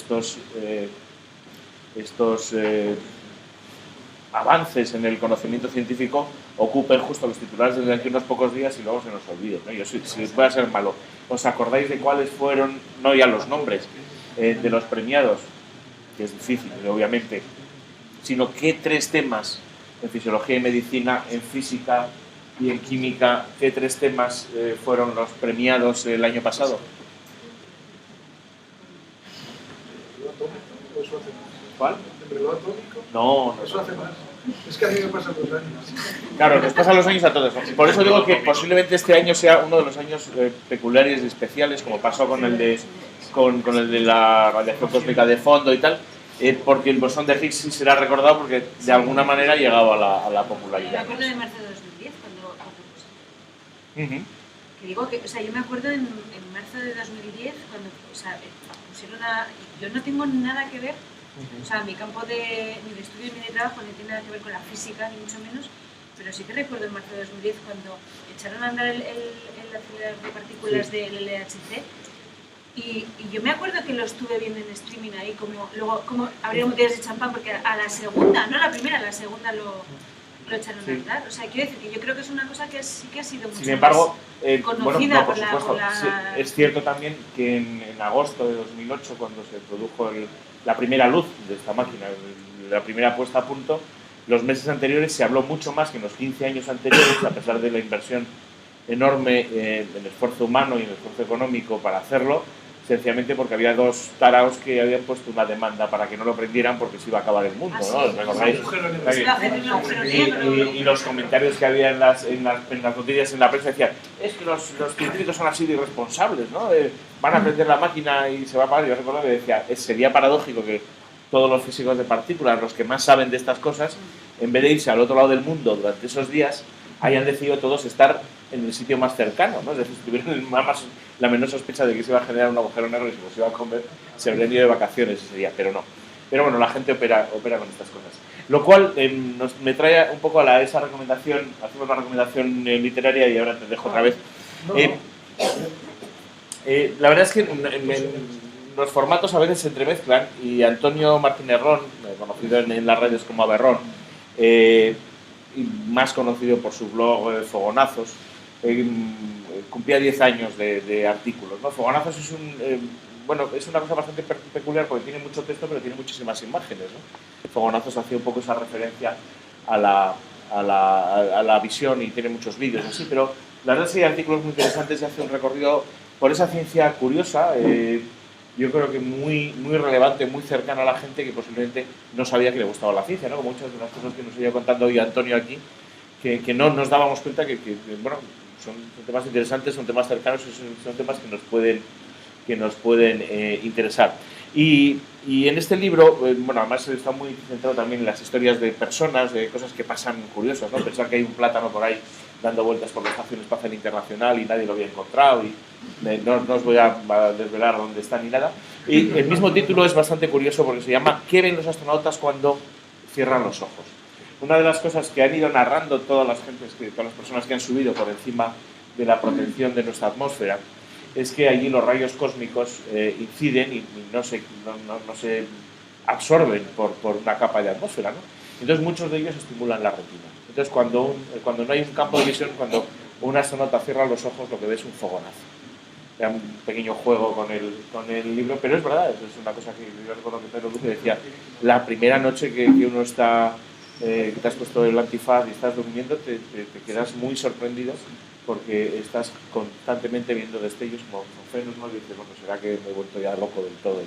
estos avances en el conocimiento científico ocupen justo los titulares desde aquí unos pocos días y luego se nos olviden, ¿no? Yo, si voy a ser malo, ¿os acordáis de cuáles fueron, no ya los nombres, de los premiados? Que es difícil, obviamente, sino qué 3 temas en fisiología y medicina, en física y en química, qué 3 temas fueron los premiados el año pasado. ¿Cuál? ¿El reloj atómico? No. Eso hace más. Es que a mí me pasan los años. Claro, nos pasan los años a todos. Por eso digo que posiblemente este año sea uno de los años peculiares y especiales, como pasó con el de la radiación cósmica de fondo y tal, porque el bosón de Higgs sí será recordado porque de alguna manera ha llegado a la popularidad. Yo me acuerdo de marzo de 2010 cuando que digo que, o sea, yo me acuerdo en marzo de 2010 cuando, o sea, pusieron yo no tengo nada que ver, o sea, mi campo ni de estudio ni de trabajo no tiene nada que ver con la física, ni mucho menos, pero sí que recuerdo en marzo de 2010 cuando echaron a andar el acelerador de partículas del LHC y yo me acuerdo que lo estuve viendo en streaming ahí, como abrieron botellas de champán, porque a la segunda, no a la primera, a la segunda lo echaron a andar. O sea, quiero decir que yo creo que es una cosa que sí que ha sido mucho Sin embargo, más conocida por supuesto. Es cierto también que en agosto de 2008, cuando se produjo la primera luz de esta máquina, la primera puesta a punto, los meses anteriores se habló mucho más que en los 15 años anteriores, a pesar de la inversión enorme en el esfuerzo humano y en el esfuerzo económico para hacerlo, sencillamente porque había 2 taraos que habían puesto una demanda para que no lo prendieran porque se iba a acabar el mundo, ¿no? ¿Recordáis? Y los comentarios que había en las noticias en la prensa decían, es que los científicos han sido irresponsables, ¿no? Van a prender la máquina y se va a apagar. Yo recuerdo que decía, sería paradójico que todos los físicos de partículas, los que más saben de estas cosas, en vez de irse al otro lado del mundo durante esos días, hayan decidido todos estar en el sitio más cercano, ¿no? Es decir, si tuvieran la menor sospecha de que se iba a generar un agujero negro y se los iba a comer, se habrían ido de vacaciones ese día, pero no. Pero bueno, la gente opera con estas cosas. Lo cual me trae un poco a esa recomendación, hacemos la recomendación literaria y ahora te dejo otra vez. La verdad es que los formatos a veces se entremezclan y Antonio Martínez Ron, conocido en las redes como Aberrón, y más conocido por su blog Fogonazos, cumplía 10 años de artículos, ¿no? Fogonazos es es una cosa bastante peculiar porque tiene mucho texto pero tiene muchísimas imágenes, ¿no? Fogonazos hacía un poco esa referencia a la visión y tiene muchos vídeos así, pero la verdad es que hay artículos muy interesantes y hace un recorrido por esa ciencia curiosa, yo creo que muy relevante, muy cercana a la gente que posiblemente no sabía que le gustaba la ciencia, ¿no? Como muchas de las cosas que nos iba contando hoy Antonio aquí, que no nos dábamos cuenta que son temas interesantes, son temas cercanos, son temas que nos pueden interesar. Y en este libro, además está muy centrado también en las historias de personas, de cosas que pasan curiosas, ¿no? Pensar que hay un plátano por ahí dando vueltas por la Estación Espacial Internacional y nadie lo había encontrado y no os voy a desvelar dónde está ni nada. Y el mismo título es bastante curioso porque se llama ¿Qué ven los astronautas cuando cierran los ojos? Una de las cosas que han ido narrando todas las personas que han subido por encima de la protección de nuestra atmósfera es que allí los rayos cósmicos inciden y no se absorben por una capa de atmósfera, ¿no? Entonces muchos de ellos estimulan la retina. Entonces cuando no hay un campo de visión, cuando un astronauta cierra los ojos, lo que ve es un fogonazo. Era un pequeño juego con el libro, pero es verdad, es una cosa que yo recuerdo que Pedro Luque decía, la primera noche que uno está, que te has puesto el antifaz y estás durmiendo, te quedas muy sorprendido porque estás constantemente viendo destellos como fenómenos, ¿no? Y dices, bueno, será que me he vuelto ya loco del todo.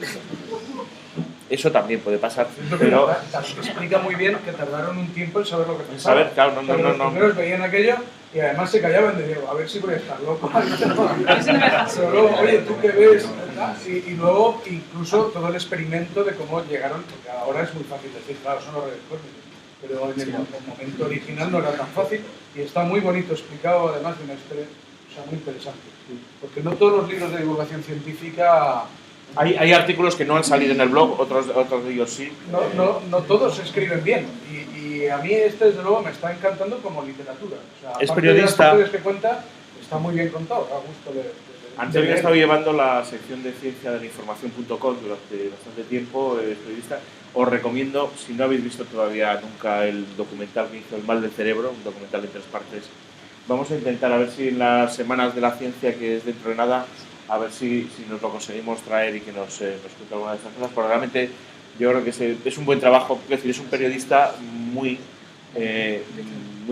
Eso también puede pasar, pero... Explica muy bien que tardaron un tiempo en saber lo que pensaba. Saber, claro, Los primeros veían aquello y además se callaban y decían, a ver si voy a estar loco. Pero luego, oye, ¿tú qué ves? Y luego incluso todo el experimento de cómo llegaron, porque ahora es muy fácil decir, claro, son los rayos cósmicos, pero en el momento original no era tan fácil y está muy bonito explicado, además de una historia muy interesante. Porque no todos los libros de divulgación científica... Hay artículos que no han salido en el blog, otros de ellos sí. No todos se escriben bien y a mí desde luego me está encantando como literatura. O sea, es periodista. De las que cuenta, está muy bien contado, a gusto de Antonio ha estado llevando la sección de ciencia de la información.com durante bastante tiempo, es periodista. Os recomiendo, si no habéis visto todavía nunca el documental que hizo El mal del cerebro, un documental de 3 partes, vamos a intentar a ver si en las semanas de la ciencia, que es dentro de nada, a ver si nos lo conseguimos traer y que nos cuente alguna de estas cosas, porque realmente yo creo que es un buen trabajo, es decir, es un periodista muy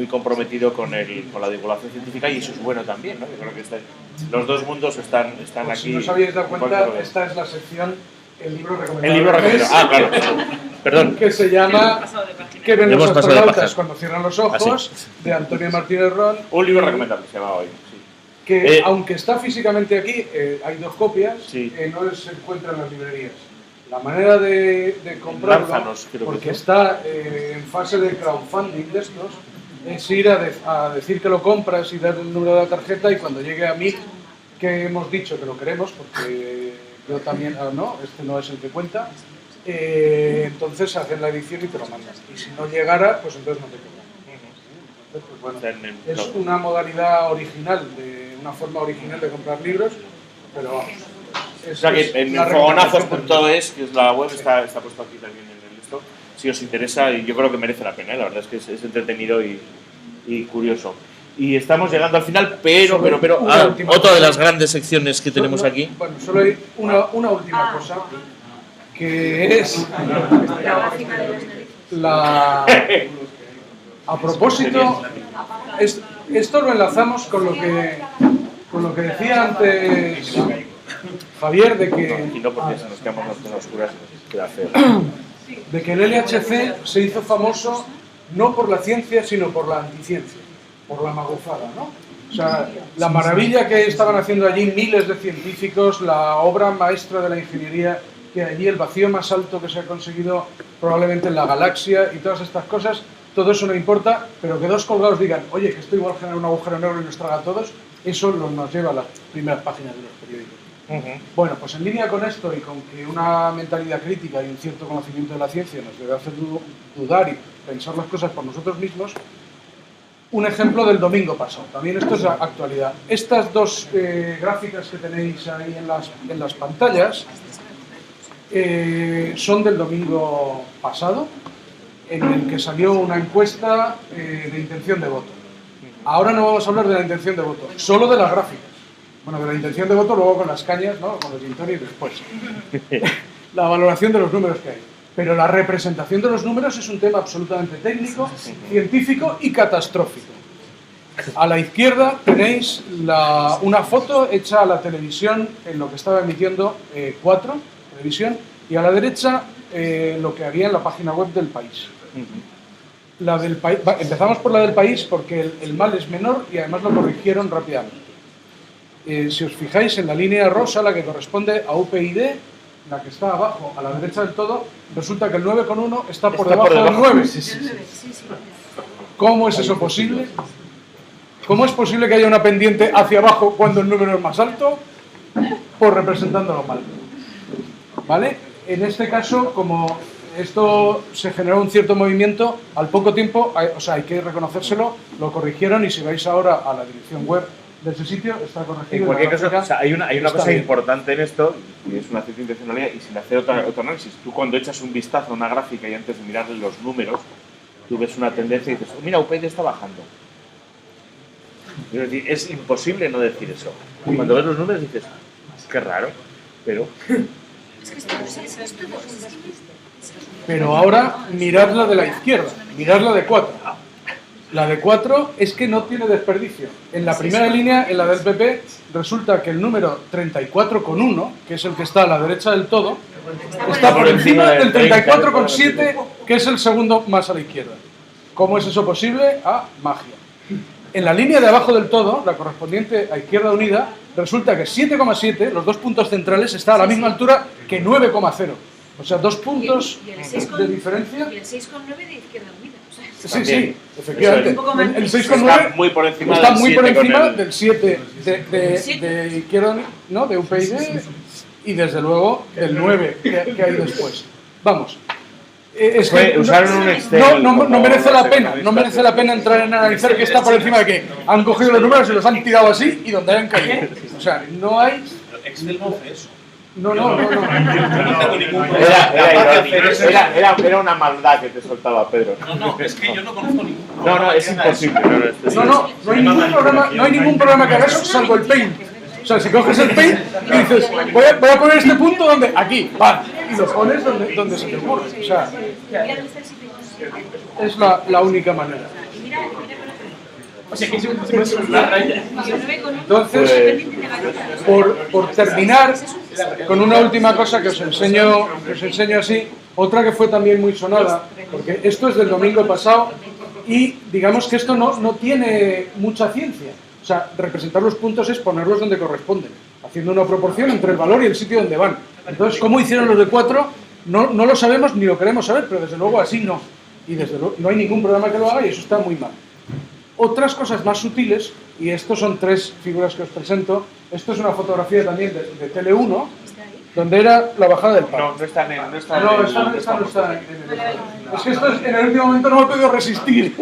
comprometido con la divulgación científica y eso es bueno también, ¿no? Yo creo que los dos mundos están pues aquí. Si no os habéis dado cuenta, esta es la sección El libro recomendado. El libro recomendado, claro. Perdón. Que se llama ¿Qué ven los astronautas cuando cierran los ojos? De Antonio Martínez Ron. Un libro recomendable se llama hoy. Que aunque está físicamente aquí, hay 2 copias, sí. No se encuentra en las librerías. La manera de comprarlo, porque está en fase de crowdfunding de estos, es ir a decir que lo compras y dar el número de la tarjeta y cuando llegue a 1000, que hemos dicho que lo queremos, porque yo también, este no es el que cuenta, entonces hacen la edición y te lo mandan. Y si no llegara, pues entonces no te cobran. Pues bueno, es una modalidad original, una forma original de comprar libros, pero vamos. O sea que en fogonazos.es, que es la web, está puesto aquí también en el esto, si os interesa, y yo creo que merece la pena, la verdad es que es entretenido y curioso. Y estamos llegando al final, pero otra de las grandes secciones que tenemos aquí. Bueno, solo hay una última cosa, que es a propósito, esto lo enlazamos con lo que decía antes Javier, de que el LHC se hizo famoso no por la ciencia, sino por la anticiencia, por la magufada, ¿no? O sea, la maravilla que estaban haciendo allí miles de científicos, la obra maestra de la ingeniería que allí, el vacío más alto que se ha conseguido probablemente en la galaxia y todas estas cosas, todo eso no importa, pero que 2 colgados digan, oye, que esto igual genera un agujero negro y nos traga a todos, eso nos lleva a las primeras páginas de los periódicos. Bueno, pues en línea con esto y con que una mentalidad crítica y un cierto conocimiento de la ciencia nos debe hacer dudar pensar las cosas por nosotros mismos. Un ejemplo del domingo pasado, también esto es actualidad. Estas dos gráficas que tenéis ahí en las pantallas son del domingo pasado, en el que salió una encuesta de intención de voto. Ahora no vamos a hablar de la intención de voto, solo de las gráficas. Bueno, de la intención de voto luego con las cañas, ¿no? Con los gin tonics después. La valoración de los números que hay. Pero la representación de los números es un tema absolutamente técnico, científico y catastrófico. A la izquierda tenéis una foto hecha a la televisión en lo que estaba emitiendo 4, televisión, y a la derecha lo que había en la página web del País. La del país, empezamos por la del País porque el mal es menor y además lo corrigieron rápidamente. Si os fijáis en la línea rosa, la que corresponde a UPyD, la que está abajo, a la derecha del todo, resulta que el 9,1 está por debajo del 9. ¿Cómo es eso posible? ¿Cómo es posible que haya una pendiente hacia abajo cuando el número es más alto? Pues representándolo mal. ¿Vale? En este caso, como esto se generó un cierto movimiento, al poco tiempo, hay que reconocérselo, lo corrigieron y si vais ahora a la dirección web de ese sitio, está corregido. En cualquier caso, hay una cosa importante en esto, y es una cierta intencionalidad, y sin hacer otro análisis. Tú cuando echas un vistazo a una gráfica y antes de mirarle los números, tú ves una tendencia y dices, mira, UPyD está bajando. Es decir, es imposible no decir eso. Cuando ves los números dices, qué raro, pero... Pero ahora mirad la de la izquierda, mirad la de 4. La de 4 es que no tiene desperdicio. En la primera línea, en la del PP, resulta que el número 34,1, que es el que está a la derecha del todo, está por encima del 34,7, que es el segundo más a la izquierda. ¿Cómo es eso posible? Magia. En la línea de abajo del todo, la correspondiente a Izquierda Unida, resulta que 7,7, los dos puntos centrales, está a la misma altura que 9,0. O sea, 2 puntos de diferencia. Y el 6,9 de Izquierda Unida. Sí, efectivamente. El 6,9 está muy por encima, del 7 de Izquierda, ¿no? De UPyD y desde luego del 9 que hay después. Vamos. Es que usaron un Excel. No merece la pena. No merece la pena entrar en analizar qué está por encima de qué. Han cogido los números y los han tirado así y donde hayan caído. O sea, no hay. Excel no hace eso. No. Era una maldad que te soltaba Pedro. No, es que yo no conozco ninguno. No, es imposible. No hay ningún programa que haga eso salvo el Paint. O sea, si coges el Paint y dices, voy a poner este punto donde, aquí, ¡pam! Y lo pones donde se te ocurre. O sea, es la única manera. O sea, que es una raya. Entonces, por terminar, con una última cosa que os enseño así, otra que fue también muy sonada, porque esto es del domingo pasado y digamos que esto no tiene mucha ciencia. O sea, representar los puntos es ponerlos donde corresponden, haciendo una proporción entre el valor y el sitio donde van. Entonces, ¿cómo hicieron los de 4? No lo sabemos ni lo queremos saber, pero desde luego así no. Y desde luego no hay ningún programa que lo haga y eso está muy mal. Otras cosas más sutiles, y estos son 3 figuras que os presento. Esto es una fotografía también de Tele1, donde era la bajada del paro. No está en el... Esta no está en el... Es que esto en el último momento no me he podido resistir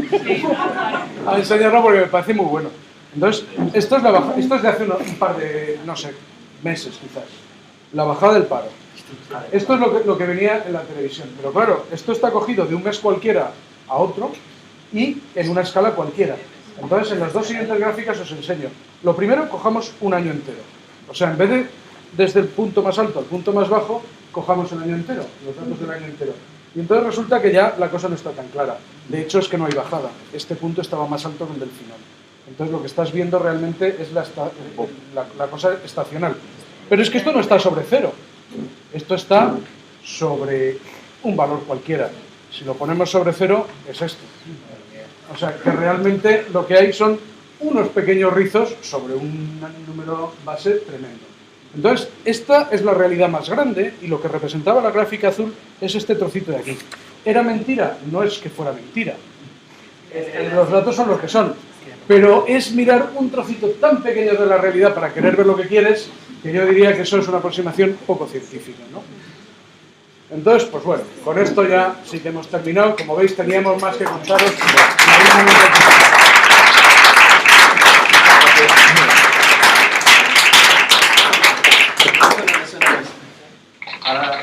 a enseñarlo porque me parece muy bueno. Entonces, esto es de hace un par de, no sé, meses quizás. La bajada del paro. Esto es lo que venía en la televisión. Pero claro, esto está cogido de un mes cualquiera a otro y en una escala cualquiera. Entonces, en las dos siguientes gráficas os enseño. Lo primero, cojamos un año entero. O sea, en vez de desde el punto más alto al punto más bajo, cojamos el año entero, los datos del año entero. Y entonces resulta que ya la cosa no está tan clara. De hecho, es que no hay bajada. Este punto estaba más alto que el del final. Entonces, lo que estás viendo realmente es la cosa estacional. Pero es que esto no está sobre 0. Esto está sobre un valor cualquiera. Si lo ponemos sobre 0, es esto. O sea, que realmente lo que hay son unos pequeños rizos sobre un número base tremendo. Entonces, esta es la realidad más grande y lo que representaba la gráfica azul es este trocito de aquí. ¿Era mentira? No es que fuera mentira. Los datos son los que son. Pero es mirar un trocito tan pequeño de la realidad para querer ver lo que quieres, que yo diría que eso es una aproximación poco científica, ¿no? Entonces, pues bueno, con esto ya sí que hemos terminado. Como veis, teníamos más que contaros.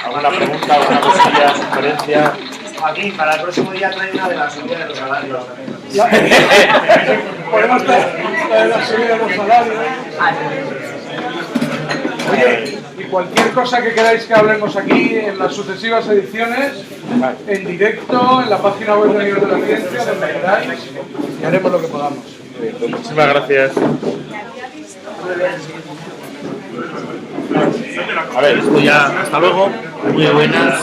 ¿Alguna pregunta, alguna cosilla, sugerencia? Joaquín, para el próximo día trae una de las subidas de los salarios también. Podemos traer la subida de los salarios. Oye, y cualquier cosa que queráis que hablemos aquí en las sucesivas ediciones, en directo, en la página web de Nivel de la Ciencia, donde queráis, y haremos lo que podamos. Muchísimas gracias. A ver, esto ya, hasta luego. Muy buenas.